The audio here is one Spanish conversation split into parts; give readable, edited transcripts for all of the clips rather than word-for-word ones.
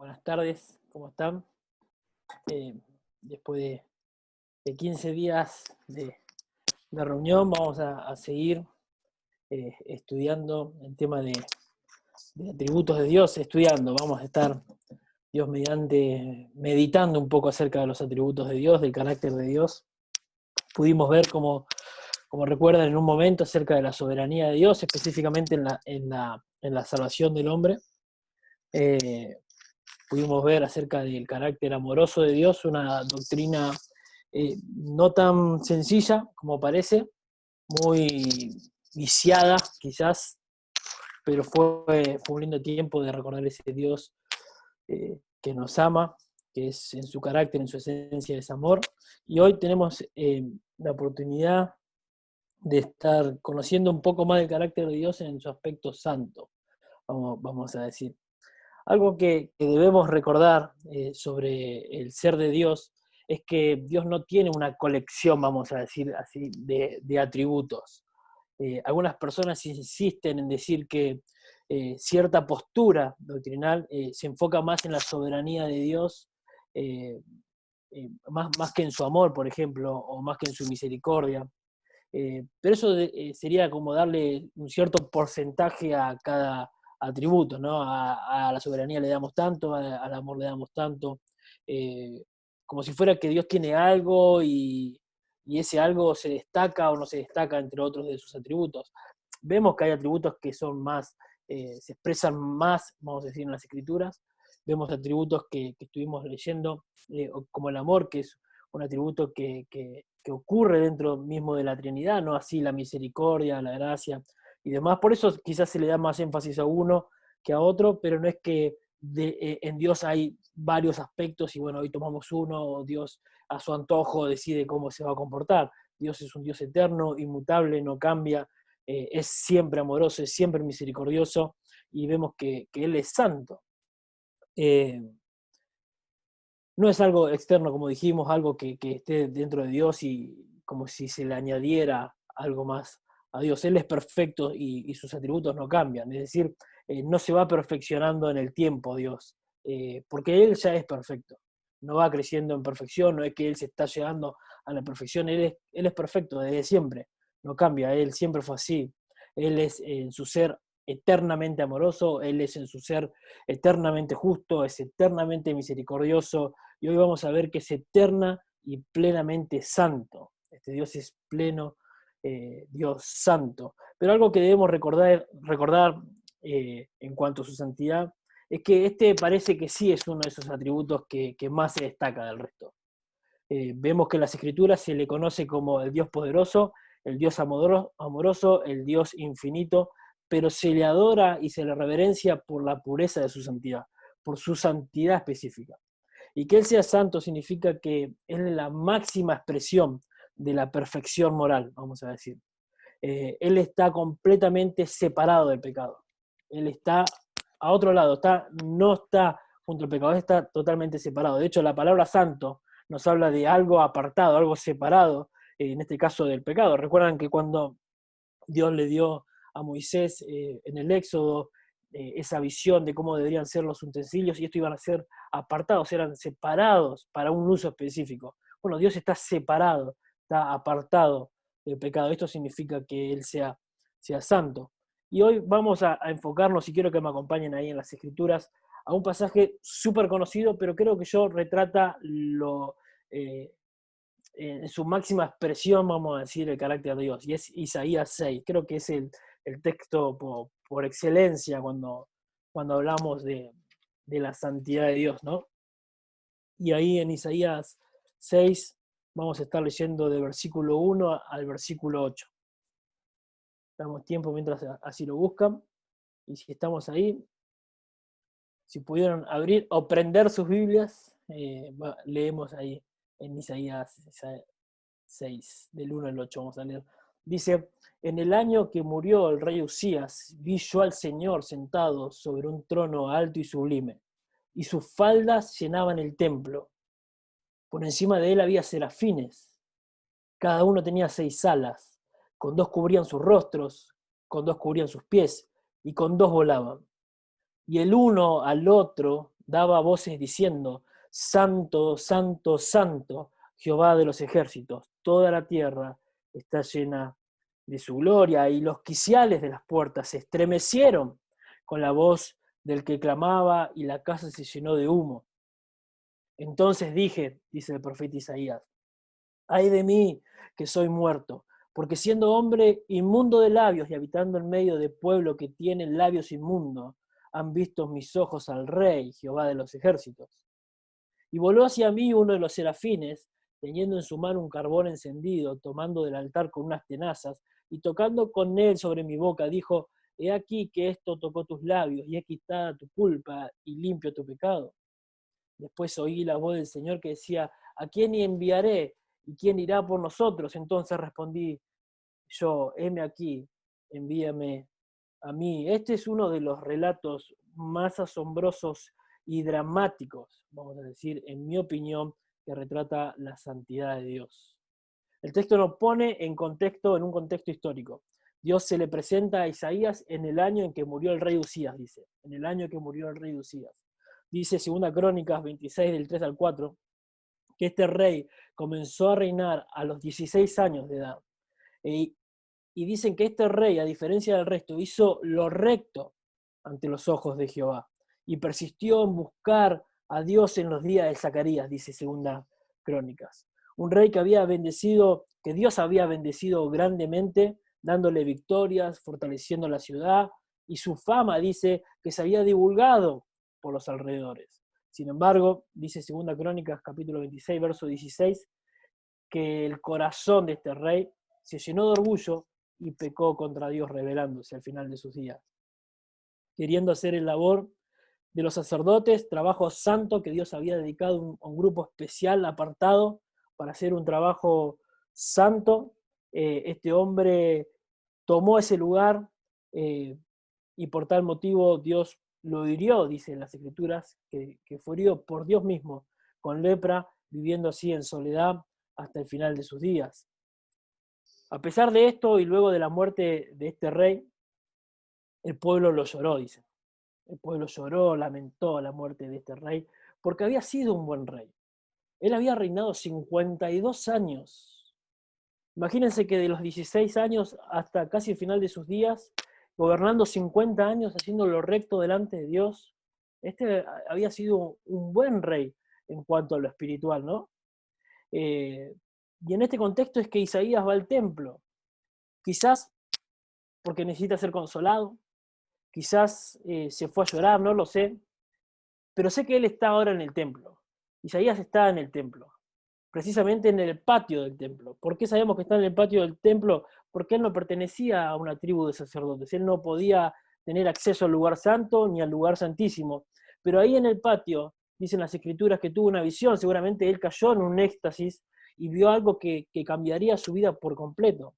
Buenas tardes, ¿cómo están? Eh, Después de 15 días de reunión, vamos a seguir estudiando el tema de atributos de Dios, vamos a estar, Dios mediante, meditando un poco acerca de los atributos de Dios, del carácter de Dios. Pudimos ver, como recuerdan en un momento, acerca de la soberanía de Dios, específicamente en la salvación del hombre. Pudimos ver acerca del carácter amoroso de Dios, una doctrina no tan sencilla como parece, muy viciada quizás, pero fue un lindo tiempo de recordar ese Dios que nos ama, que es en su carácter, en su esencia es amor. Y hoy tenemos la oportunidad de estar conociendo un poco más del carácter de Dios en su aspecto santo, vamos a decir. Algo que debemos recordar sobre el ser de Dios es que Dios no tiene una colección, vamos a decir así, de atributos. Algunas personas insisten en decir que cierta postura doctrinal se enfoca más en la soberanía de Dios, eh, más que en su amor, por ejemplo, o más que en su misericordia. Pero eso sería como darle un cierto porcentaje a cada atributo, ¿no? A la soberanía le damos tanto, al amor le damos tanto, eh, como si fuera que Dios tiene algo y ese algo se destaca o no se destaca entre otros de sus atributos. Vemos que hay atributos que son más, se expresan más, vamos a decir, en las Escrituras. Vemos atributos que estuvimos leyendo, como el amor, que es un atributo que ocurre dentro mismo de la Trinidad, no así la misericordia, la gracia y demás. Por eso quizás se le da más énfasis a uno que a otro, pero no es que en Dios hay varios aspectos y bueno, hoy tomamos uno, o Dios a su antojo decide cómo se va a comportar. Dios es un Dios eterno, inmutable, no cambia, es siempre amoroso, es siempre misericordioso, y vemos que Él es santo. No es algo externo, como dijimos, algo que esté dentro de Dios y como si se le añadiera algo más a Dios. Él es perfecto y sus atributos no cambian. Es decir, no se va perfeccionando en el tiempo Dios, porque Él ya es perfecto. No va creciendo en perfección, no es que Él se está llegando a la perfección. Él es perfecto desde siempre, no cambia. Él siempre fue así. Él es en su ser eternamente amoroso, Él es en su ser eternamente justo, es eternamente misericordioso, y hoy vamos a ver que es eterna y plenamente santo. Este Dios es pleno, Dios santo. Pero algo que debemos recordar en cuanto a su santidad es que este parece que sí es uno de esos atributos que más se destaca del resto. Vemos que en las Escrituras se le conoce como el Dios poderoso, el Dios amoroso, el Dios infinito, pero se le adora y se le reverencia por la pureza de su santidad, por su santidad específica. Y que Él sea santo significa que es la máxima expresión de la perfección moral, vamos a decir. Él está completamente separado del pecado. Él está a otro lado, no está junto al pecado, está totalmente separado. De hecho, la palabra santo nos habla de algo apartado, algo separado, en este caso del pecado. Recuerdan que cuando Dios le dio a Moisés en el Éxodo esa visión de cómo deberían ser los utensilios, y esto iban a ser apartados, eran separados para un uso específico. Bueno, Dios está separado, está apartado del pecado. Esto significa que Él sea santo. Y hoy vamos a enfocarnos, y quiero que me acompañen ahí en las Escrituras, a un pasaje súper conocido, pero creo que yo retrata eh, en su máxima expresión, vamos a decir, el carácter de Dios, y es Isaías 6. Creo que es el texto por excelencia cuando hablamos de la santidad de Dios, ¿no? Y ahí en Isaías 6 vamos a estar leyendo del versículo 1 al versículo 8. Damos tiempo mientras así lo buscan, y si estamos ahí, si pudieron abrir o prender sus Biblias, leemos ahí en Isaías 6, del 1 al 8 vamos a leer. Dice, en el año que murió el rey Usías, vi yo al Señor sentado sobre un trono alto y sublime, y sus faldas llenaban el templo. Por encima de él había serafines, cada uno tenía 6 alas, con 2 cubrían sus rostros, con 2 cubrían sus pies, y con 2 volaban. Y el uno al otro daba voces diciendo: Santo, santo, santo, Jehová de los ejércitos, toda la tierra está llena de su gloria. Y los quiciales de las puertas se estremecieron con la voz del que clamaba, y la casa se llenó de humo. Entonces dije, dice el profeta Isaías: ay de mí, que soy muerto, porque siendo hombre inmundo de labios y habitando en medio de pueblo que tiene labios inmundos, han visto mis ojos al Rey, Jehová de los ejércitos. Y voló hacia mí uno de los serafines, teniendo en su mano un carbón encendido, tomando del altar con unas tenazas, y tocando con él sobre mi boca, dijo: he aquí que esto tocó tus labios, y he quitada tu culpa, y limpio tu pecado. Después oí la voz del Señor que decía: ¿a quién enviaré? ¿Y quién irá por nosotros? Entonces respondí yo: heme aquí, envíame a mí. Este es uno de los relatos más asombrosos y dramáticos, vamos a decir, en mi opinión, que retrata la santidad de Dios. El texto nos pone en un contexto histórico. Dios se le presenta a Isaías en el año en que murió el rey Usías, dice, en el año que murió el rey Usías. Dice 2 Crónicas 26 del 3 al 4, que este rey comenzó a reinar a los 16 años de edad. Y dicen que este rey, a diferencia del resto, hizo lo recto ante los ojos de Jehová y persistió en buscar a Dios en los días de Zacarías, dice 2 Crónicas. Un rey que Dios había bendecido grandemente, dándole victorias, fortaleciendo la ciudad, y su fama, dice, que se había divulgado por los alrededores. Sin embargo, dice 2 Crónicas capítulo 26, verso 16, que el corazón de este rey se llenó de orgullo y pecó contra Dios, rebelándose al final de sus días, queriendo hacer el labor de los sacerdotes, trabajo santo que Dios había dedicado a un grupo especial, apartado, para hacer un trabajo santo. Este hombre tomó ese lugar, y por tal motivo Dios lo hirió, dice en las Escrituras, que fue herido por Dios mismo, con lepra, viviendo así en soledad hasta el final de sus días. A pesar de esto, y luego de la muerte de este rey, el pueblo lo lloró, dice. El pueblo lloró, lamentó la muerte de este rey, porque había sido un buen rey. Él había reinado 52 años. Imagínense que de los 16 años hasta casi el final de sus días, gobernando 50 años, haciendo lo recto delante de Dios, este había sido un buen rey en cuanto a lo espiritual, ¿no? Y en este contexto es que Isaías va al templo, quizás porque necesita ser consolado, quizás se fue a llorar, no lo sé, pero sé que él está ahora en el templo. Isaías está en el templo, precisamente en el patio del templo. ¿Por qué sabemos que está en el patio del templo? Porque él no pertenecía a una tribu de sacerdotes, él no podía tener acceso al lugar santo ni al lugar santísimo. Pero ahí en el patio, dicen las Escrituras que tuvo una visión, seguramente él cayó en un éxtasis y vio algo que cambiaría su vida por completo.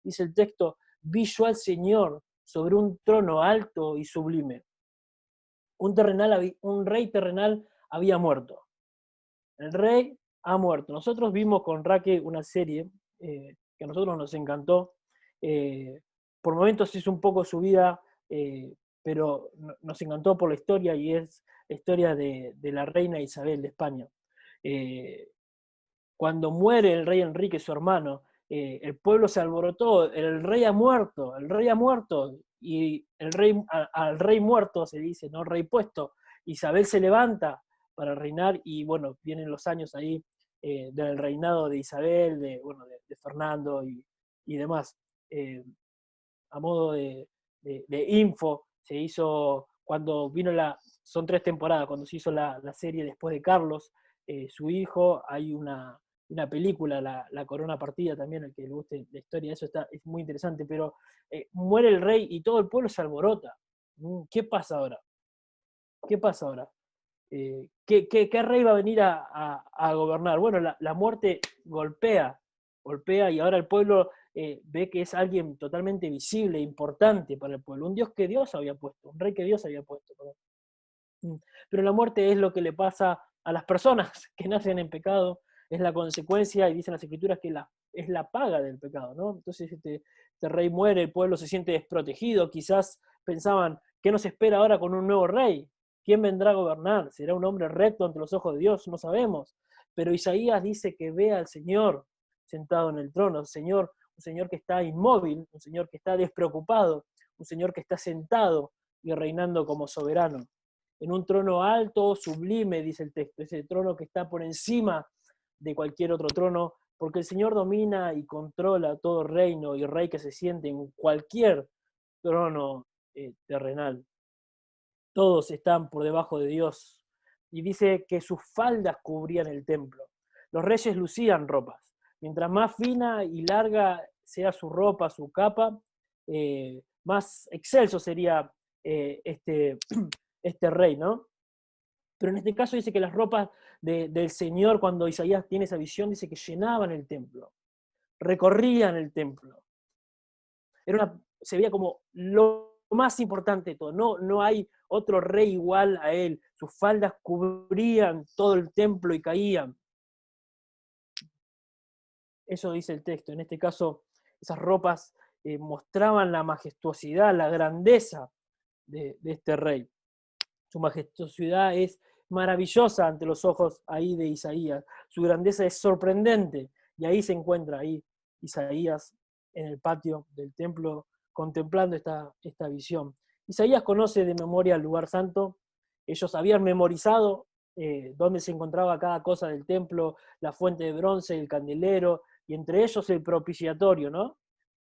Dice el texto: vi yo al Señor sobre un trono alto y sublime. Un rey terrenal había muerto. El rey ha muerto. Nosotros vimos con Raque una serie que a nosotros nos encantó. Eh, por momentos es un poco su vida, pero nos encantó por la historia, y es la historia de la reina Isabel de España. Cuando muere el rey Enrique, su hermano, el pueblo se alborotó: el rey ha muerto, el rey ha muerto, y al rey muerto se dice, ¿no? Rey puesto. Isabel se levanta para reinar, y bueno, vienen los años ahí del reinado de Isabel, de Fernando y demás. A modo de info, se hizo, cuando vino son 3 temporadas, cuando se hizo la serie después de Carlos, su hijo, hay una película, la Corona Partida también, el que le guste la historia, eso es muy interesante, pero muere el rey y todo el pueblo se alborota. ¿Qué pasa ahora? ¿Qué pasa ahora? ¿Qué rey va a venir a gobernar? Bueno, la muerte golpea, y ahora el pueblo ve que es alguien totalmente visible, importante para el pueblo, un Dios que Dios había puesto, un rey que Dios había puesto. Pero la muerte es lo que le pasa a las personas que nacen en pecado, es la consecuencia, y dicen las Escrituras que es la paga del pecado, ¿no? Entonces este rey muere, el pueblo se siente desprotegido, quizás pensaban: ¿qué nos espera ahora con un nuevo rey? ¿Quién vendrá a gobernar? ¿Será un hombre recto ante los ojos de Dios? No sabemos. Pero Isaías dice que ve al Señor sentado en el trono, un Señor que está inmóvil, un Señor que está despreocupado, un Señor que está sentado y reinando como soberano. En un trono alto, sublime, dice el texto, ese trono que está por encima de cualquier otro trono, porque el Señor domina y controla todo reino y rey que se siente en cualquier trono terrenal. Todos están por debajo de Dios. Y dice que sus faldas cubrían el templo. Los reyes lucían ropas. Mientras más fina y larga sea su ropa, su capa, más excelso sería este rey, ¿no? Pero en este caso dice que las ropas del Señor, cuando Isaías tiene esa visión, dice que llenaban el templo, recorrían el templo. Se veía como lo más importante de todo. No hay otro rey igual a él. Sus faldas cubrían todo el templo y caían. Eso dice el texto. En este caso, esas ropas mostraban la majestuosidad, la grandeza de este rey. Su majestuosidad es maravillosa ante los ojos ahí de Isaías. Su grandeza es sorprendente. Y ahí se encuentra ahí Isaías en el patio del templo contemplando esta visión. Isaías conoce de memoria el lugar santo. Ellos habían memorizado dónde se encontraba cada cosa del templo, la fuente de bronce, el candelero, y entre ellos el propiciatorio, ¿no?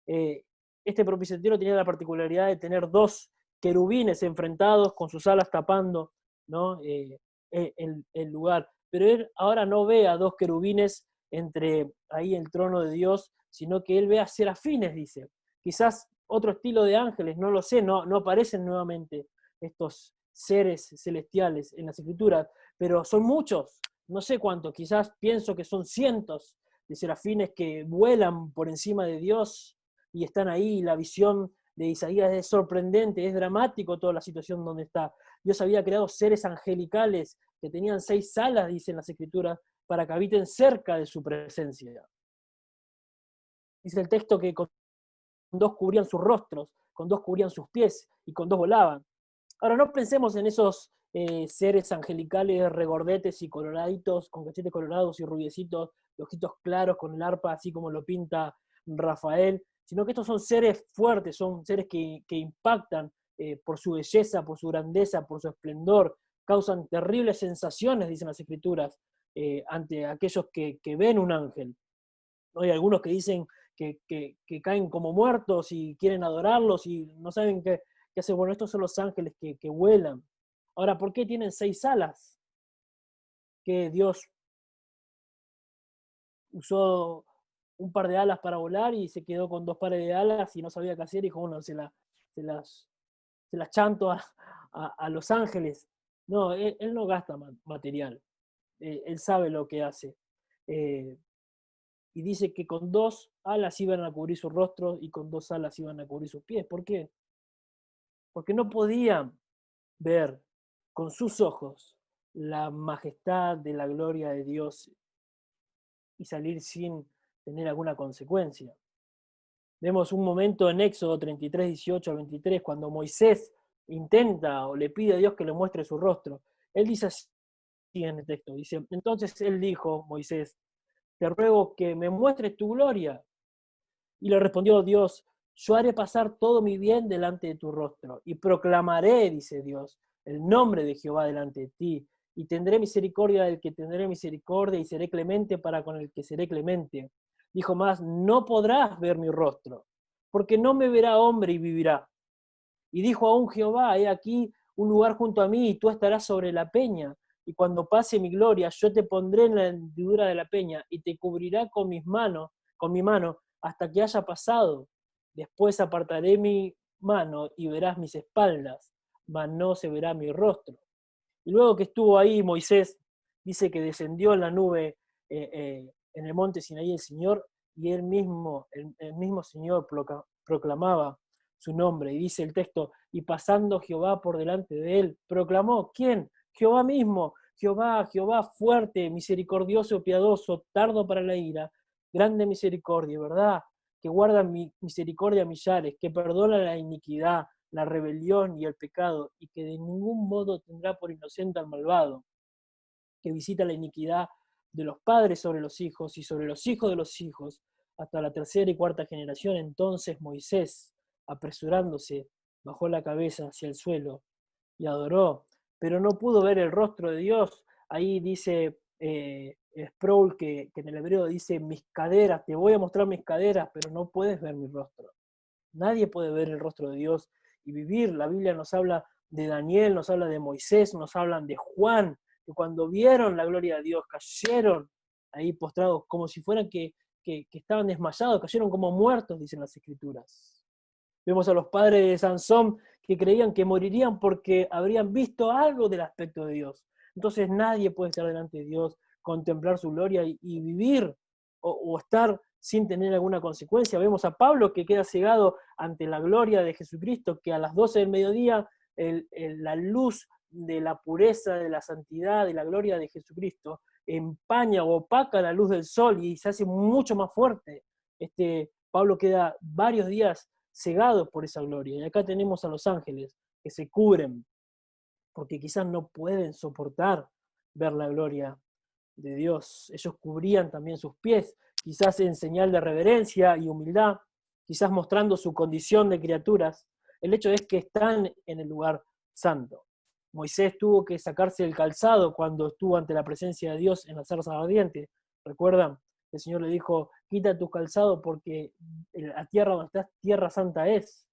Este propiciatorio tenía la particularidad de tener dos querubines enfrentados con sus alas tapando, ¿no? El lugar. Pero él ahora no ve a dos querubines entre ahí el trono de Dios, sino que él ve a serafines, dice. Quizás otro estilo de ángeles, no lo sé, no aparecen nuevamente estos seres celestiales en las escrituras, pero son muchos, no sé cuántos, quizás pienso que son cientos de serafines que vuelan por encima de Dios y están ahí. La visión de Isaías es sorprendente, es dramático toda la situación donde está. Dios había creado seres angelicales que tenían 6 alas, dicen las escrituras, para que habiten cerca de su presencia. Dice el texto que con 2 cubrían sus rostros, con 2 cubrían sus pies y con 2 volaban. Ahora no pensemos en esos seres angelicales regordetes y coloraditos, con cachetes colorados y rubiecitos, de ojitos claros, con el arpa así como lo pinta Rafael, sino que estos son seres fuertes, son seres que impactan por su belleza, por su grandeza, por su esplendor, causan terribles sensaciones, dicen las escrituras, ante aquellos que ven un ángel. ¿No? Hay algunos que dicen que caen como muertos y quieren adorarlos y no saben qué hacer. Bueno, estos son los ángeles que vuelan. Ahora, ¿por qué tienen 6 alas? Que Dios usó un par de alas para volar y se quedó con 2 pares de alas y no sabía qué hacer y dijo, bueno, se las chanto a los ángeles. No, él no gasta material. Él sabe lo que hace. Y dice que con 2 alas iban a cubrir su rostro y con 2 alas iban a cubrir sus pies. ¿Por qué? Porque no podían ver con sus ojos la majestad de la gloria de Dios y salir sin tener alguna consecuencia. Vemos un momento en Éxodo 33, 18 al 23, cuando Moisés intenta o le pide a Dios que le muestre su rostro. Él dice así en el texto, dice, entonces él dijo, Moisés, te ruego que me muestres tu gloria. Y le respondió Dios, yo haré pasar todo mi bien delante de tu rostro, y proclamaré, dice Dios, el nombre de Jehová delante de ti, y tendré misericordia del que tendré misericordia, y seré clemente para con el que seré clemente. Dijo más, no podrás ver mi rostro, porque no me verá hombre y vivirá. Y dijo aún Jehová, he aquí un lugar junto a mí, y tú estarás sobre la peña, y cuando pase mi gloria, yo te pondré en la hendidura de la peña, y te cubrirá con mi mano, hasta que haya pasado. Después apartaré mi mano y verás mis espaldas, mas no se verá mi rostro. Y luego que estuvo ahí Moisés, dice que descendió en la nube en el monte Sinaí el Señor, y el mismo Señor proclamaba su nombre. Y dice el texto, y pasando Jehová por delante de él, proclamó, ¿quién? Jehová mismo, Jehová, Jehová fuerte, misericordioso, piadoso, tardo para la ira, grande misericordia, ¿verdad? Que guarda mi misericordia a millares, que perdona la iniquidad la rebelión y el pecado, y que de ningún modo tendrá por inocente al malvado, que visita la iniquidad de los padres sobre los hijos y sobre los hijos de los hijos, hasta la tercera y cuarta generación. Entonces Moisés, apresurándose, bajó la cabeza hacia el suelo y adoró, pero no pudo ver el rostro de Dios. Ahí dice Sproul que en el hebreo dice mis caderas, te voy a mostrar mis caderas, pero no puedes ver mi rostro. Nadie puede ver el rostro de Dios y vivir. La Biblia nos habla de Daniel, nos habla de Moisés, nos hablan de Juan, que cuando vieron la gloria de Dios cayeron ahí postrados como si fueran que estaban desmayados, cayeron como muertos, dicen las Escrituras. Vemos a los padres de Sansón que creían que morirían porque habrían visto algo del aspecto de Dios. Entonces nadie puede estar delante de Dios, contemplar su gloria y vivir o estar sin tener alguna consecuencia. Vemos a Pablo que queda cegado ante la gloria de Jesucristo, que a las 12 del mediodía la luz de la pureza, de la santidad, de la gloria de Jesucristo empaña o opaca la luz del sol y se hace mucho más fuerte. Pablo queda varios días cegados por esa gloria. Y acá tenemos a los ángeles que se cubren porque quizás no pueden soportar ver la gloria de Dios. Ellos cubrían también sus pies, quizás en señal de reverencia y humildad, quizás mostrando su condición de criaturas. El hecho es que están en el lugar santo. Moisés tuvo que sacarse el calzado cuando estuvo ante la presencia de Dios en la zarza ardiente. ¿Recuerdan? El Señor le dijo, quita tu calzado porque la tierra donde estás, tierra santa es.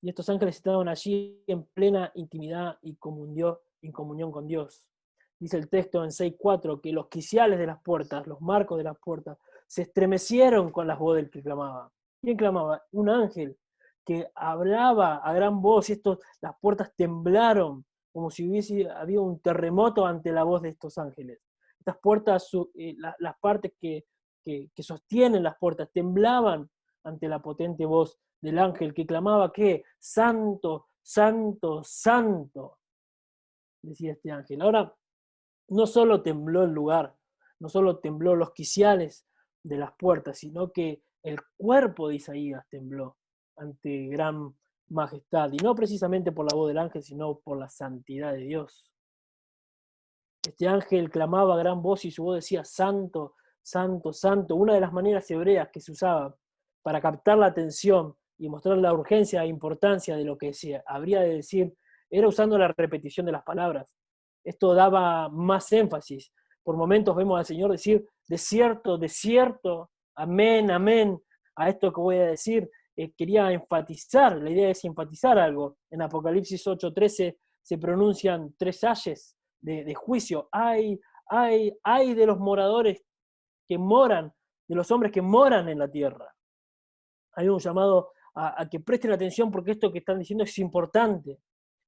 Y estos ángeles estaban allí en plena intimidad y en comunión con Dios. Dice el texto en 6:4 que los quiciales de las puertas, los marcos de las puertas, se estremecieron con las voces del que clamaba. ¿Quién clamaba? Un ángel que hablaba a gran voz y las puertas temblaron como si hubiese habido un terremoto ante la voz de estos ángeles. Estas puertas, las partes que sostienen las puertas, temblaban ante la potente voz del ángel que clamaba que santo, santo, santo, decía este ángel. Ahora, no solo tembló el lugar, no solo tembló los quiciales de las puertas, sino que el cuerpo de Isaías tembló ante gran majestad, y no precisamente por la voz del ángel, sino por la santidad de Dios. Este ángel clamaba a gran voz y su voz decía, santo, santo, santo, una de las maneras hebreas que se usaba para captar la atención y mostrar la urgencia e importancia de lo que se habría de decir, era usando la repetición de las palabras. Esto daba más énfasis. Por momentos vemos al Señor decir, desierto, desierto, amén, amén, a esto que voy a decir. Quería enfatizar, la idea es enfatizar algo. En Apocalipsis 8:13 se pronuncian 3 ayes de juicio. Ay de los moradores que moran, de los hombres que moran en la tierra. Hay un llamado a que presten atención porque esto que están diciendo es importante.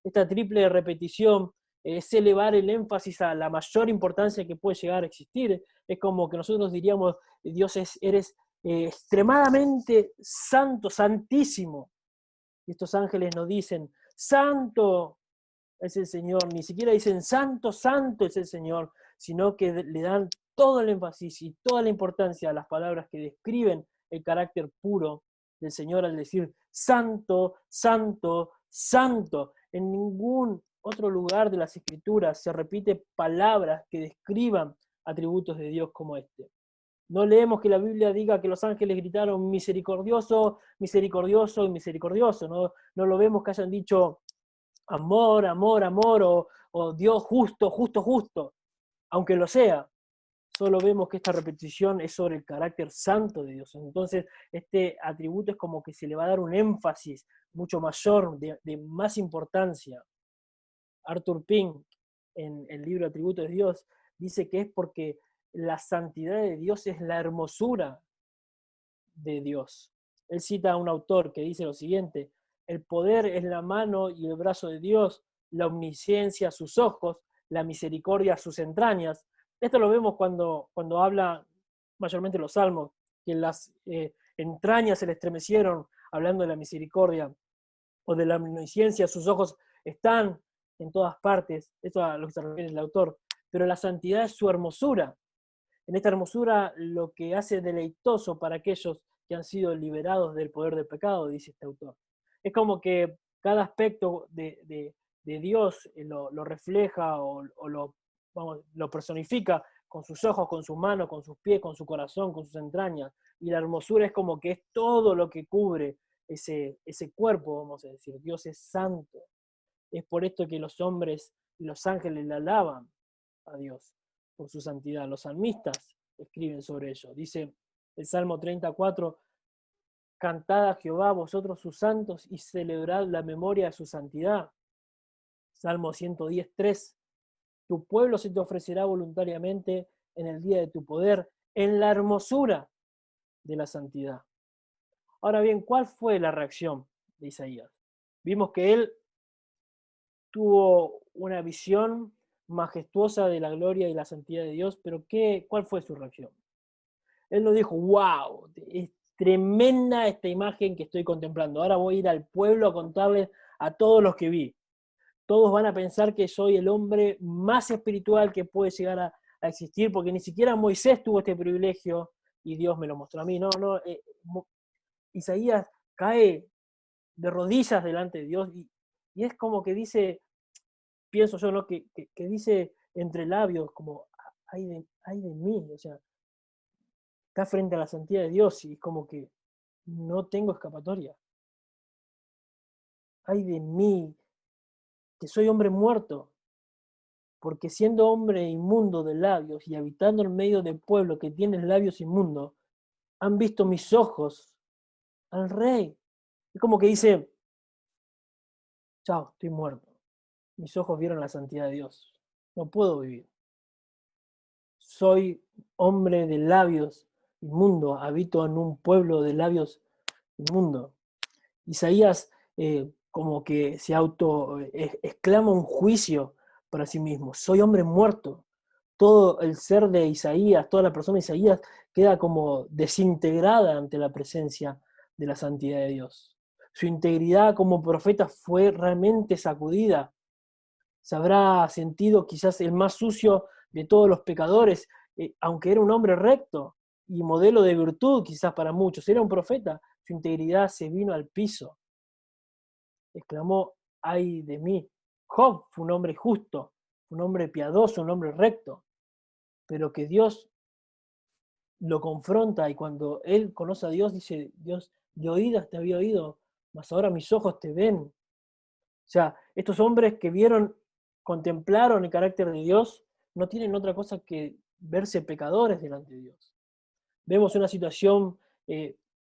Esta triple repetición es elevar el énfasis a la mayor importancia que puede llegar a existir. Es como que nosotros diríamos, Dios eres extremadamente santo, santísimo. Y estos ángeles nos dicen, santo es el Señor, ni siquiera dicen santo, santo es el Señor, sino que le dan todo el énfasis y toda la importancia a las palabras que describen el carácter puro del Señor al decir santo, santo, santo. En ningún otro lugar de las Escrituras se repite palabras que describan atributos de Dios como este. No leemos que la Biblia diga que los ángeles gritaron misericordioso, misericordioso y misericordioso. No lo vemos que hayan dicho amor, amor, amor, o Dios justo, justo, justo. Aunque lo sea, solo vemos que esta repetición es sobre el carácter santo de Dios. Entonces, este atributo es como que se le va a dar un énfasis mucho mayor, de más importancia. Arthur Pink, en el libro Atributos de Dios, dice que es porque la santidad de Dios es la hermosura de Dios. Él cita a un autor que dice lo siguiente: el poder es la mano y el brazo de Dios, la omnisciencia sus ojos, la misericordia sus entrañas. Esto lo vemos cuando habla mayormente los salmos, que las entrañas se le estremecieron hablando de la misericordia, o de la omnisciencia sus ojos están en todas partes. Esto a lo que se refiere el autor. Pero la santidad es su hermosura. En esta hermosura lo que hace deleitoso para aquellos que han sido liberados del poder del pecado, dice este autor. Es como que cada aspecto de Dios lo refleja o lo personifica con sus ojos, con sus manos, con sus pies, con su corazón, con sus entrañas. Y la hermosura es como que es todo lo que cubre ese cuerpo, vamos a decir. Dios es santo. Es por esto que los hombres y los ángeles le alaban a Dios por su santidad. Los salmistas escriben sobre ello. Dice el Salmo 34, cantad a Jehová vosotros sus santos y celebrad la memoria de su santidad. Salmo 110:3, tu pueblo se te ofrecerá voluntariamente en el día de tu poder, en la hermosura de la santidad. Ahora bien, ¿cuál fue la reacción de Isaías? Vimos que él tuvo una visión majestuosa de la gloria y la santidad de Dios, pero ¿cuál fue su reacción? Él no dijo, wow, es tremenda esta imagen que estoy contemplando, ahora voy a ir al pueblo a contarles a todos los que vi. Todos van a pensar que soy el hombre más espiritual que puede llegar a existir, porque ni siquiera Moisés tuvo este privilegio y Dios me lo mostró a mí. No, no, Isaías cae de rodillas delante de Dios y es como que dice, pienso yo, ¿no? Que dice entre labios, como, ay de mí, o sea, está frente a la santidad de Dios y es como que no tengo escapatoria. Ay de mí, que soy hombre muerto, porque siendo hombre inmundo de labios y habitando en medio del pueblo que tiene labios inmundos, han visto mis ojos al rey. Es como que dice, chao, estoy muerto. Mis ojos vieron la santidad de Dios. No puedo vivir. Soy hombre de labios inmundo, habito en un pueblo de labios inmundo. Isaías como que se exclama un juicio para sí mismo. Soy hombre muerto. Todo el ser de Isaías, toda la persona de Isaías queda como desintegrada ante la presencia de la santidad de Dios. Su integridad como profeta fue realmente sacudida. Se habrá sentido quizás el más sucio de todos los pecadores, aunque era un hombre recto y modelo de virtud quizás para muchos, era un profeta, su integridad se vino al piso. Exclamó, ay de mí. Job fue un hombre justo, un hombre piadoso, un hombre recto, pero que Dios lo confronta y cuando él conoce a Dios dice, Dios, de oídas te había oído, mas ahora mis ojos te ven. O sea, estos hombres que vieron, contemplaron el carácter de Dios, no tienen otra cosa que verse pecadores delante de Dios. Vemos una situación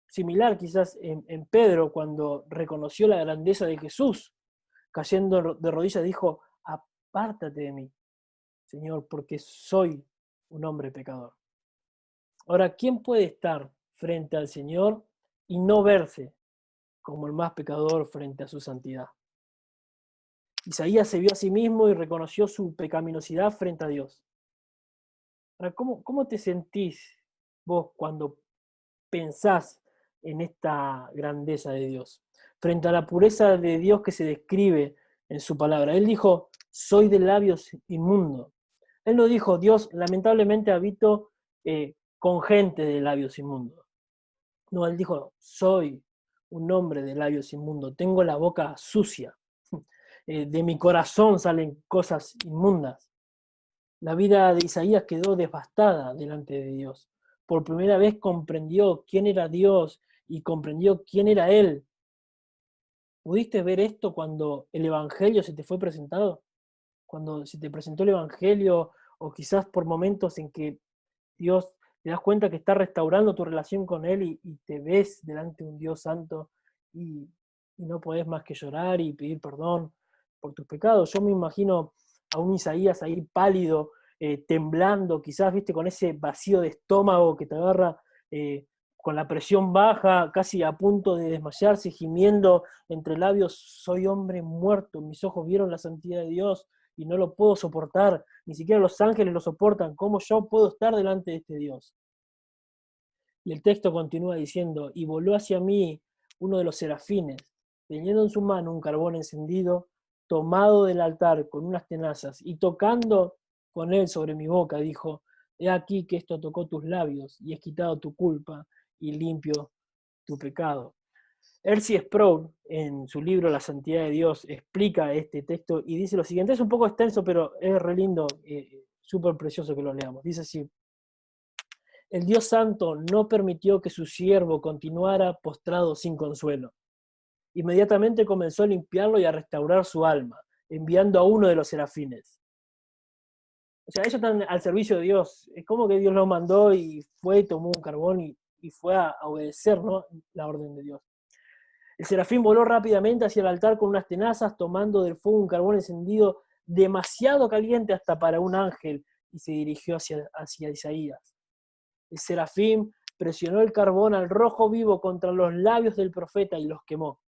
similar quizás en Pedro cuando reconoció la grandeza de Jesús, cayendo de rodillas dijo, apártate de mí, Señor, porque soy un hombre pecador. Ahora, ¿quién puede estar frente al Señor y no verse como el más pecador frente a su santidad? Isaías se vio a sí mismo y reconoció su pecaminosidad frente a Dios. Ahora, ¿cómo te sentís vos cuando pensás en esta grandeza de Dios? Frente a la pureza de Dios que se describe en su palabra. Él dijo, soy de labios inmundos. Él no dijo, Dios, lamentablemente habito con gente de labios inmundos. No, él dijo, soy un hombre de labios inmundos, tengo la boca sucia, de mi corazón salen cosas inmundas. La vida de Isaías quedó devastada delante de Dios. Por primera vez comprendió quién era Dios y comprendió quién era Él. ¿Pudiste ver esto cuando el Evangelio se te fue presentado? Cuando se te presentó el Evangelio o quizás por momentos en que Dios te das cuenta que está restaurando tu relación con Él y te ves delante de un Dios santo y no podés más que llorar y pedir perdón por tus pecados. Yo me imagino a un Isaías ahí pálido, temblando, quizás, viste, con ese vacío de estómago que te agarra, con la presión baja, casi a punto de desmayarse, gimiendo entre labios, soy hombre muerto, mis ojos vieron la santidad de Dios y no lo puedo soportar, ni siquiera los ángeles lo soportan, ¿cómo yo puedo estar delante de este Dios? Y el texto continúa diciendo, y voló hacia mí uno de los serafines, teniendo en su mano un carbón encendido, tomado del altar con unas tenazas, y tocando con él sobre mi boca, dijo, he aquí que esto tocó tus labios, y es quitado tu culpa, y limpio tu pecado. R.C. Sproul, en su libro La Santidad de Dios, explica este texto y dice lo siguiente, es un poco extenso, pero es re lindo, súper precioso que lo leamos. Dice así: el Dios Santo no permitió que su siervo continuara postrado sin consuelo. Inmediatamente comenzó a limpiarlo y a restaurar su alma, enviando a uno de los serafines. O sea, ellos están al servicio de Dios. Es como que Dios los mandó y fue y tomó un carbón y fue a obedecer, ¿no?, la orden de Dios. El serafín voló rápidamente hacia el altar con unas tenazas, tomando del fuego un carbón encendido demasiado caliente hasta para un ángel, y se dirigió hacia Isaías. El serafín presionó el carbón al rojo vivo contra los labios del profeta y los quemó.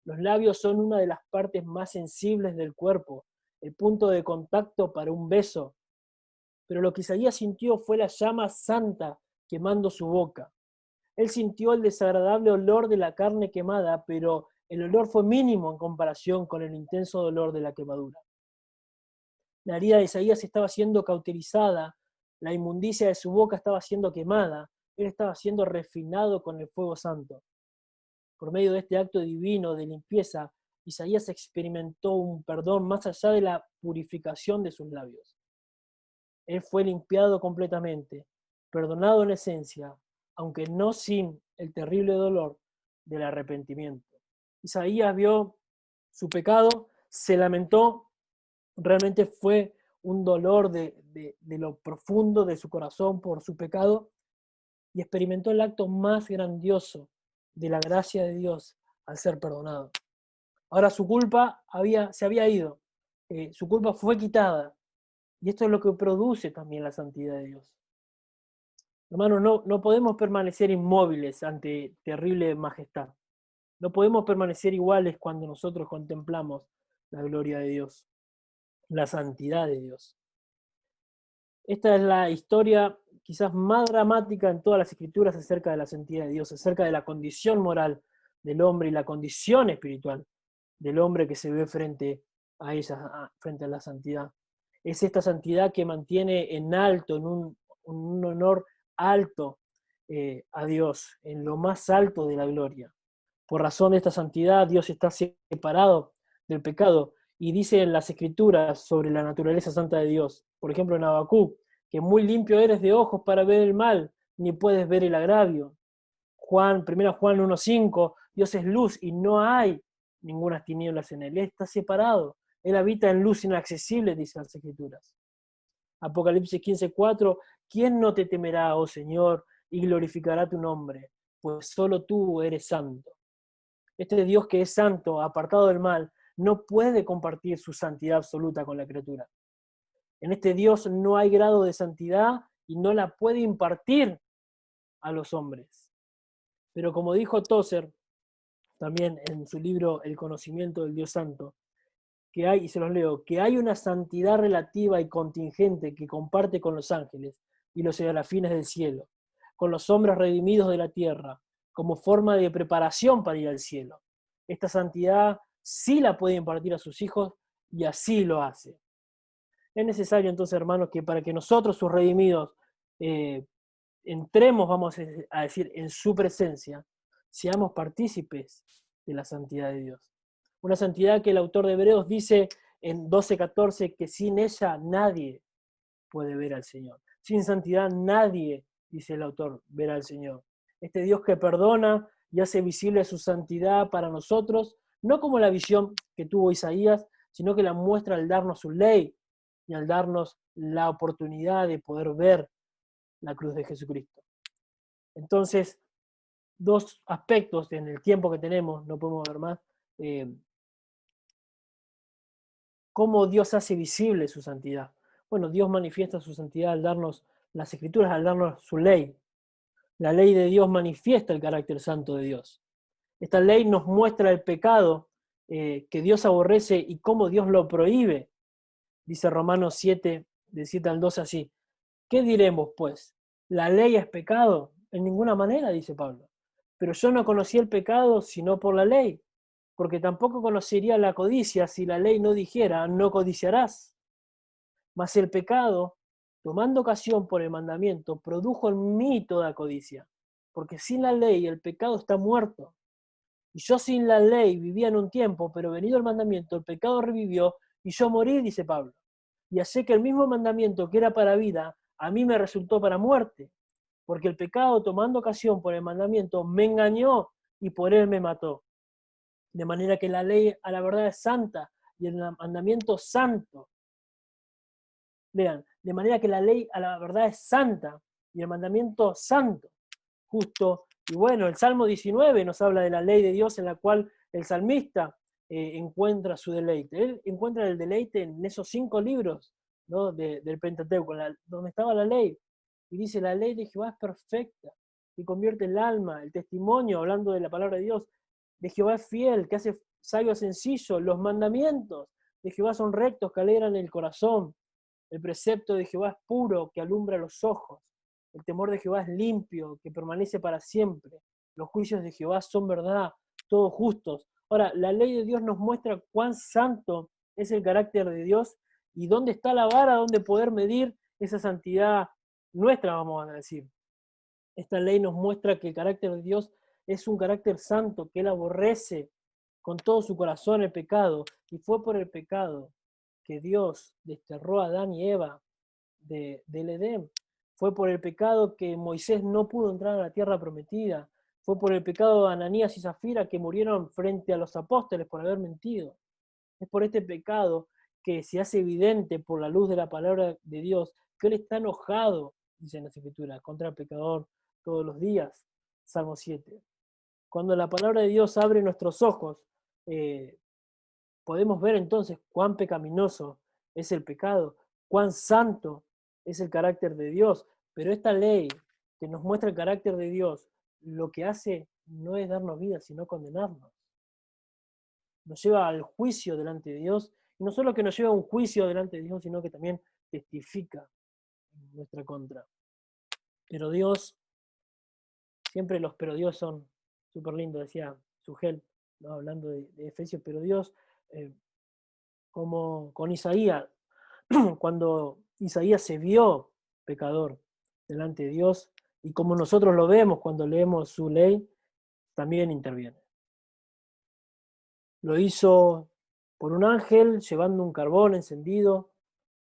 Los labios son una de las partes más sensibles del cuerpo, el punto de contacto para un beso. Pero lo que Isaías sintió fue la llama santa quemando su boca. Él sintió el desagradable olor de la carne quemada, pero el olor fue mínimo en comparación con el intenso dolor de la quemadura. La herida de Isaías estaba siendo cauterizada, la inmundicia de su boca estaba siendo quemada, él estaba siendo refinado con el fuego santo. Por medio de este acto divino de limpieza, Isaías experimentó un perdón más allá de la purificación de sus labios. Él fue limpiado completamente, perdonado en esencia, aunque no sin el terrible dolor del arrepentimiento. Isaías vio su pecado, se lamentó, realmente fue un dolor de lo profundo de su corazón por su pecado, y experimentó el acto más grandioso de la gracia de Dios al ser perdonado. Ahora su culpa se había ido, su culpa fue quitada, y esto es lo que produce también la santidad de Dios. Hermanos, no podemos permanecer inmóviles ante terrible majestad. No podemos permanecer iguales cuando nosotros contemplamos la gloria de Dios, la santidad de Dios. Esta es la historia quizás más dramática en todas las escrituras acerca de la santidad de Dios, acerca de la condición moral del hombre y la condición espiritual del hombre que se ve frente a ella, frente a la santidad. Es esta santidad que mantiene en alto, en un honor alto a Dios, en lo más alto de la gloria. Por razón de esta santidad, Dios está separado del pecado, y dice en las Escrituras sobre la naturaleza santa de Dios, por ejemplo en Habacuc, que muy limpio eres de ojos para ver el mal, ni puedes ver el agravio. 1 Juan 1:5, Dios es luz y no hay ninguna tinieblas en él, está separado, él habita en luz inaccesible, dicen las Escrituras. Apocalipsis 15:4, ¿quién no te temerá, oh Señor, y glorificará tu nombre? Pues solo tú eres santo. Este Dios que es santo, apartado del mal, no puede compartir su santidad absoluta con la criatura. En este Dios no hay grado de santidad y no la puede impartir a los hombres. Pero como dijo Tozer, también en su libro El conocimiento del Dios Santo, que hay, y se los leo, que hay una santidad relativa y contingente que comparte con los ángeles y los serafines del cielo, con los hombres redimidos de la tierra, como forma de preparación para ir al cielo. Esta santidad sí la puede impartir a sus hijos y así lo hace. Es necesario entonces, hermanos, que para que nosotros, sus redimidos, entremos, vamos a decir, en su presencia, seamos partícipes de la santidad de Dios. Una santidad que el autor de Hebreos dice en 12:14 que sin ella nadie puede ver al Señor. Sin santidad nadie, dice el autor, verá al Señor. Este Dios que perdona y hace visible su santidad para nosotros, no como la visión que tuvo Isaías, sino que la muestra al darnos su ley y al darnos la oportunidad de poder ver la cruz de Jesucristo. Entonces, dos aspectos en el tiempo que tenemos, no podemos ver más, cómo Dios hace visible su santidad. Bueno, Dios manifiesta su santidad al darnos las Escrituras, al darnos su ley. La ley de Dios manifiesta el carácter santo de Dios. Esta ley nos muestra el pecado que Dios aborrece y cómo Dios lo prohíbe. Dice Romanos 7, del 7 al 12 así. ¿Qué diremos, pues? ¿La ley es pecado? En ninguna manera, dice Pablo. Pero yo no conocí el pecado sino por la ley, porque tampoco conocería la codicia si la ley no dijera, no codiciarás. Mas el pecado, tomando ocasión por el mandamiento, produjo en mí toda codicia, porque sin la ley el pecado está muerto. Y yo sin la ley vivía en un tiempo, pero venido el mandamiento, el pecado revivió, y yo morí, dice Pablo. Y así que el mismo mandamiento que era para vida, a mí me resultó para muerte, porque el pecado, tomando ocasión por el mandamiento, me engañó y por él me mató. De manera que la ley a la verdad es santa y el mandamiento santo. Vean, de manera que la ley a la verdad es santa y el mandamiento santo, justo. Y bueno, el Salmo 19 nos habla de la ley de Dios en la cual el salmista encuentra su deleite. Él encuentra el deleite en esos 5 libros, ¿no? Del Pentateuco, donde estaba la ley. Y dice, la ley de Jehová es perfecta, y convierte el alma, el testimonio, hablando de la palabra de Dios, de Jehová es fiel, que hace sabio sencillo. Los mandamientos de Jehová son rectos, que alegran el corazón. El precepto de Jehová es puro, que alumbra los ojos. El temor de Jehová es limpio, que permanece para siempre. Los juicios de Jehová son verdad, todos justos. Ahora, la ley de Dios nos muestra cuán santo es el carácter de Dios y dónde está la vara donde poder medir esa santidad nuestra, vamos a decir. Esta ley nos muestra que el carácter de Dios es un carácter santo, que Él aborrece con todo su corazón el pecado, y fue por el pecado que Dios desterró a Adán y Eva del Edén. Fue por el pecado que Moisés no pudo entrar a la tierra prometida. Fue por el pecado de Ananías y Zafira que murieron frente a los apóstoles por haber mentido. Es por este pecado que se hace evidente por la luz de la palabra de Dios que Él está enojado, dice en la Escritura, contra el pecador todos los días. Salmo 7. Cuando la palabra de Dios abre nuestros ojos, podemos ver entonces cuán pecaminoso es el pecado, cuán santo es el carácter de Dios. Pero esta ley que nos muestra el carácter de Dios, lo que hace no es darnos vida, sino condenarnos. Nos lleva al juicio delante de Dios, y no solo que nos lleva a un juicio delante de Dios, sino que también testifica en nuestra contra. Pero Dios, siempre los pero Dios son súper lindos, decía Sugel, ¿no? Hablando de Efesios, pero Dios, como con Isaías, cuando Isaías se vio pecador delante de Dios, y como nosotros lo vemos cuando leemos su ley, también interviene. Lo hizo por un ángel llevando un carbón encendido.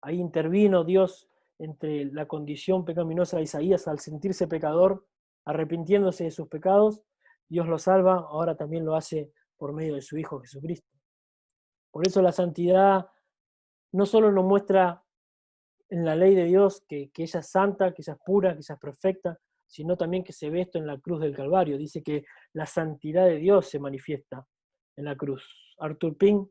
Ahí intervino Dios entre la condición pecaminosa de Isaías al sentirse pecador, arrepintiéndose de sus pecados. Dios lo salva, ahora también lo hace por medio de su Hijo Jesucristo. Por eso la santidad no solo nos muestra en la ley de Dios que ella es santa, que ella es pura, que ella es perfecta, sino también que se ve esto en la cruz del Calvario. Dice que la santidad de Dios se manifiesta en la cruz. Arthur Pink,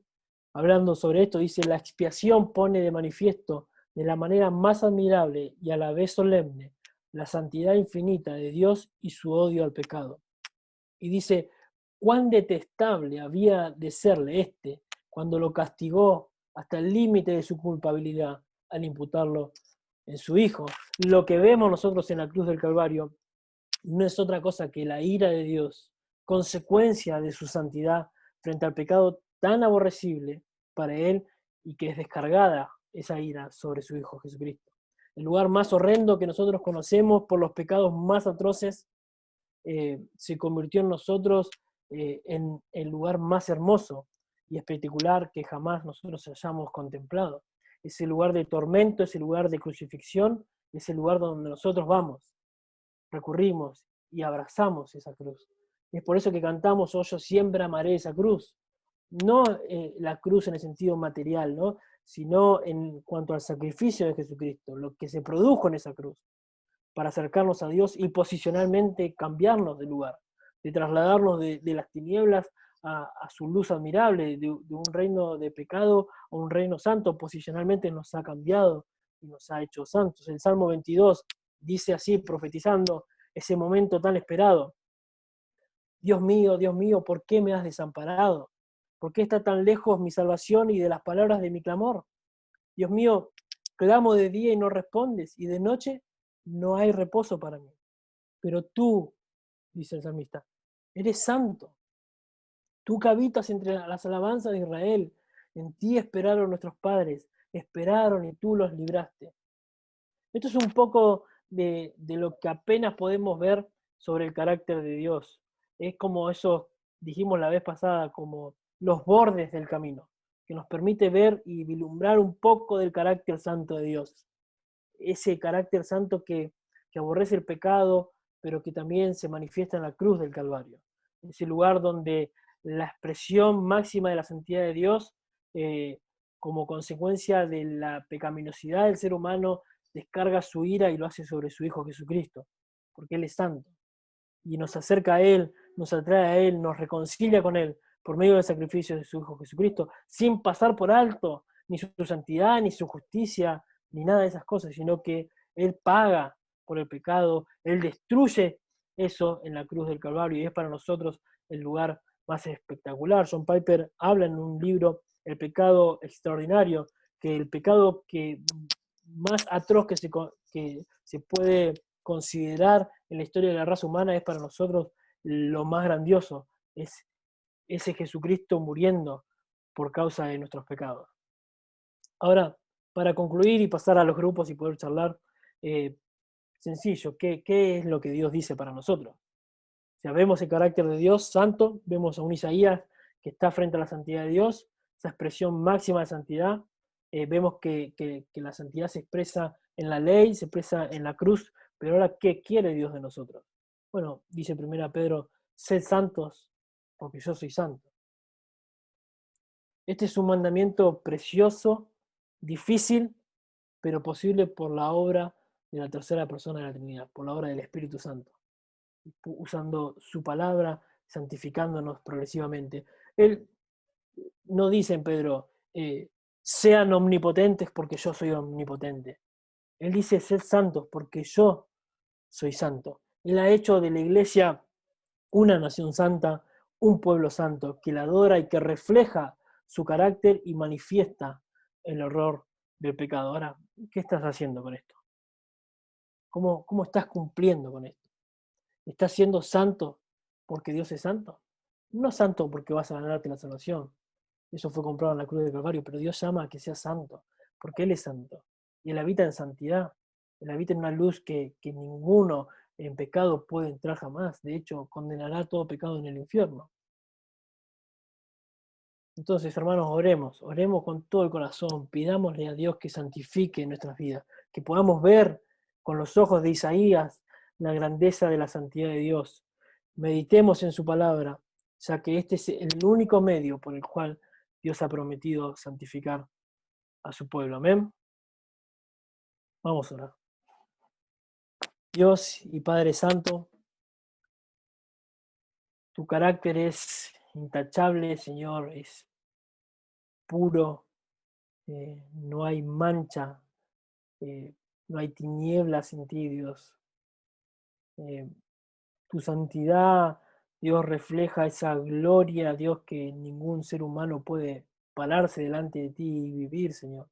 hablando sobre esto, dice, la expiación pone de manifiesto de la manera más admirable y a la vez solemne la santidad infinita de Dios y su odio al pecado. Y dice, cuán detestable había de serle este cuando lo castigó hasta el límite de su culpabilidad al imputarlo en su Hijo. Lo que vemos nosotros en la cruz del Calvario no es otra cosa que la ira de Dios, consecuencia de su santidad frente al pecado tan aborrecible para Él y que es descargada esa ira sobre su Hijo Jesucristo. El lugar más horrendo que nosotros conocemos por los pecados más atroces se convirtió en nosotros en el lugar más hermoso y espectacular que jamás nosotros hayamos contemplado. Ese lugar de tormento, ese lugar de crucifixión, ese lugar donde nosotros vamos, recurrimos y abrazamos esa cruz. Es por eso que cantamos, oh, yo siempre amaré esa cruz. No la cruz en el sentido material, ¿no? Sino en cuanto al sacrificio de Jesucristo, lo que se produjo en esa cruz para acercarnos a Dios y posicionalmente cambiarnos de lugar, de trasladarnos de las tinieblas a su luz admirable, de un reino de pecado a un reino santo. Posicionalmente nos ha cambiado y nos ha hecho santos. El Salmo 22 dice así, profetizando ese momento tan esperado: Dios mío, ¿por qué me has desamparado? ¿Por qué está tan lejos mi salvación y de las palabras de mi clamor? Dios mío, clamo de día y no respondes, y de noche no hay reposo para mí. Pero tú, dice el salmista, eres santo. Tú que habitas entre las alabanzas de Israel, en ti esperaron nuestros padres, esperaron y tú los libraste. Esto es un poco de lo que apenas podemos ver sobre el carácter de Dios. Es como esos dijimos la vez pasada, como los bordes del camino, que nos permite ver y vislumbrar un poco del carácter santo de Dios. Ese carácter santo que aborrece el pecado, pero que también se manifiesta en la cruz del Calvario. Ese lugar donde la expresión máxima de la santidad de Dios, como consecuencia de la pecaminosidad del ser humano, descarga su ira y lo hace sobre su Hijo Jesucristo, porque Él es santo. Y nos acerca a Él, nos atrae a Él, nos reconcilia con Él por medio del sacrificio de su Hijo Jesucristo, sin pasar por alto ni su santidad, ni su justicia, ni nada de esas cosas, sino que Él paga por el pecado, Él destruye eso en la cruz del Calvario, y es para nosotros el lugar más espectacular. John Piper habla en un libro, El pecado extraordinario, que el pecado que más atroz que se puede considerar en la historia de la raza humana es para nosotros lo más grandioso, es ese Jesucristo muriendo por causa de nuestros pecados. Ahora, para concluir y pasar a los grupos y poder charlar, sencillo, ¿qué es lo que Dios dice para nosotros? O sea, vemos el carácter de Dios santo, vemos a un Isaías que está frente a la santidad de Dios, esa expresión máxima de santidad, vemos que la santidad se expresa en la ley, se expresa en la cruz, pero ahora, ¿qué quiere Dios de nosotros? Bueno, dice 1 Pedro, sed santos, porque yo soy santo. Este es un mandamiento precioso, difícil, pero posible por la obra de la tercera persona de la Trinidad, por la obra del Espíritu Santo, usando su palabra, santificándonos progresivamente. Él no dice en Pedro, sean omnipotentes porque yo soy omnipotente. Él dice, sed santos porque yo soy santo. Él ha hecho de la iglesia una nación santa, un pueblo santo, que la adora y que refleja su carácter y manifiesta el horror del pecado. Ahora, ¿qué estás haciendo con esto? ¿Cómo estás cumpliendo con esto? ¿Estás siendo santo porque Dios es santo? No santo porque vas a ganarte la salvación. Eso fue comprado en la cruz del Calvario, pero Dios llama a que seas santo, porque Él es santo. Y Él habita en santidad. Él habita en una luz que ninguno en pecado puede entrar jamás. De hecho, condenará todo pecado en el infierno. Entonces, hermanos, oremos con todo el corazón, pidámosle a Dios que santifique nuestras vidas, que podamos ver con los ojos de Isaías la grandeza de la santidad de Dios. Meditemos en su palabra, ya que este es el único medio por el cual Dios ha prometido santificar a su pueblo. Amén. Vamos a orar. Dios y Padre Santo, tu carácter es intachable, Señor, es puro, no hay mancha, no hay tinieblas en ti, Dios. Tu santidad, Dios, refleja esa gloria, Dios, que ningún ser humano puede pararse delante de ti y vivir, Señor.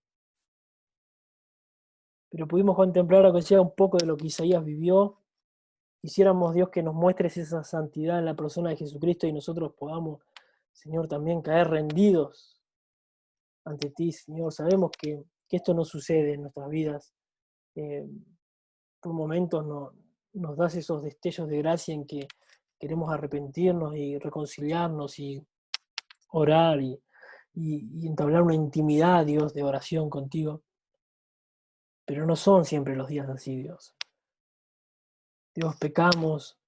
Pero pudimos contemplar, aunque sea un poco de lo que Isaías vivió. Quisiéramos, Dios, que nos muestres esa santidad en la persona de Jesucristo y nosotros podamos, Señor, también caer rendidos ante ti, Señor. Sabemos que esto no sucede en nuestras vidas. Por momentos nos das esos destellos de gracia en que queremos arrepentirnos y reconciliarnos y orar y entablar una intimidad, Dios, de oración contigo. Pero no son siempre los días así, Dios. Dios, pecamos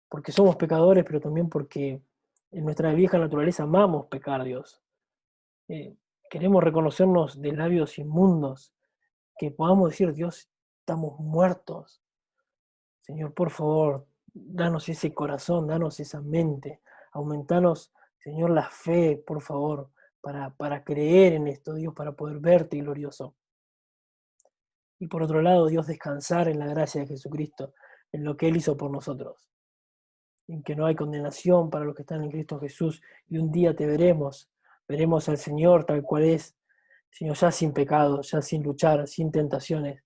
porque somos pecadores, pero también porque en nuestra vieja naturaleza amamos pecar, Dios. Queremos reconocernos de labios inmundos, que podamos decir, Dios, estamos muertos. Señor, por favor, danos ese corazón, danos esa mente, aumentanos, Señor, la fe, por favor, para creer en esto, Dios, para poder verte glorioso. Y por otro lado, Dios, descansar en la gracia de Jesucristo, en lo que Él hizo por nosotros, en que no hay condenación para los que están en Cristo Jesús, y un día te veremos al Señor tal cual es, Señor, ya sin pecado, ya sin luchar, sin tentaciones,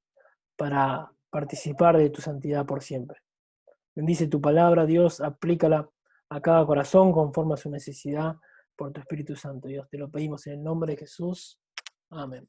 para participar de tu santidad por siempre. Bendice tu palabra, Dios, aplícala a cada corazón conforme a su necesidad por tu Espíritu Santo, Dios. Te lo pedimos en el nombre de Jesús. Amén.